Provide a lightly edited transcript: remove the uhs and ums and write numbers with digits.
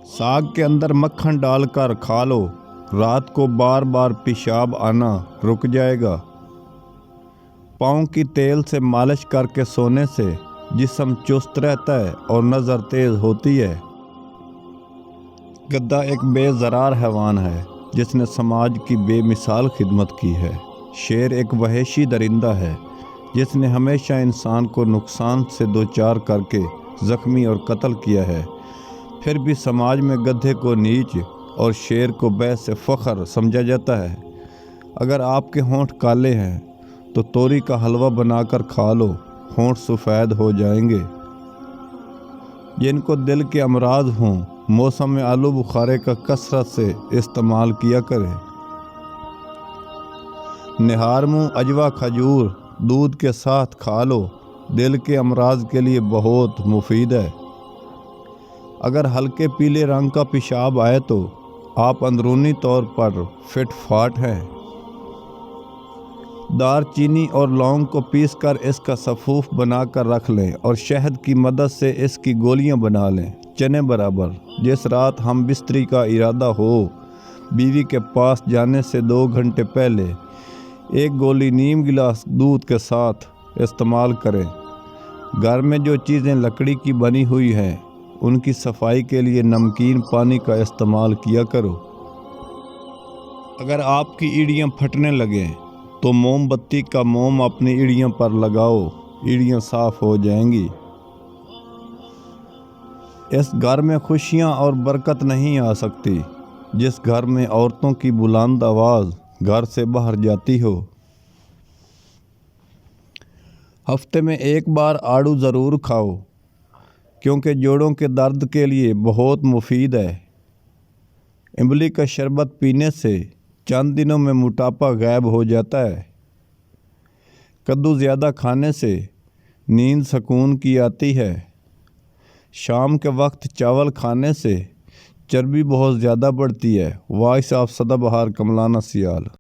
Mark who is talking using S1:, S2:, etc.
S1: साग के अंदर मक्खन डालकर खा लो, रात को बार बार पेशाब आना रुक जाएगा। पाँव की तेल से मालिश करके सोने से जिस्म चुस्त रहता है और नज़र तेज़ होती है। गद्दा एक बेज़रार हैवान है जिसने समाज की बेमिसाल खिदमत की है। शेर एक वहशी दरिंदा है जिसने हमेशा इंसान को नुकसान से दो चार करके ज़ख्मी और कत्ल किया है। फिर भी समाज में गधे को नीच और शेर को बैस से फ़ख्र समझा जाता है। अगर आपके होंठ काले हैं तो तोरी का हलवा बनाकर खा लो, होंठ सफ़ेद हो जाएंगे। जिनको दिल के अमराज हों मौसम में आलू बुखारे का कसरत से इस्तेमाल किया करें। निहार मुँह अजवा खजूर दूध के साथ खा लो, दिल के अमराज के लिए बहुत मुफीद है। अगर हल्के पीले रंग का पेशाब आए तो आप अंदरूनी तौर पर फिट फाट हैं। दार चीनी और लौंग को पीसकर इसका सफ़ूफ बनाकर रख लें और शहद की मदद से इसकी गोलियां बना लें, चने बराबर। जिस रात हम बिस्तरी का इरादा हो, बीवी के पास जाने से 2 घंटे पहले एक गोली नीम गिलास दूध के साथ इस्तेमाल करें। घर में जो चीज़ें लकड़ी की बनी हुई हैं उनकी सफाई के लिए नमकीन पानी का इस्तेमाल किया करो। अगर आपकी एड़ियाँ फटने लगें तो मोमबत्ती का मोम अपनी एड़ियों पर लगाओ, एड़ियाँ साफ हो जाएंगी। इस घर में खुशियाँ और बरकत नहीं आ सकती जिस घर में औरतों की बुलंद आवाज़ घर से बाहर जाती हो। हफ्ते में एक बार आड़ू ज़रूर खाओ क्योंकि जोड़ों के दर्द के लिए बहुत मुफीद है। इमली का शरबत पीने से चंद दिनों में मोटापा गायब हो जाता है। कद्दू ज़्यादा खाने से नींद सुकून की आती है। शाम के वक्त चावल खाने से चर्बी बहुत ज़्यादा बढ़ती है। वाइस ऑफ सदाबहार कमलाना सियाल।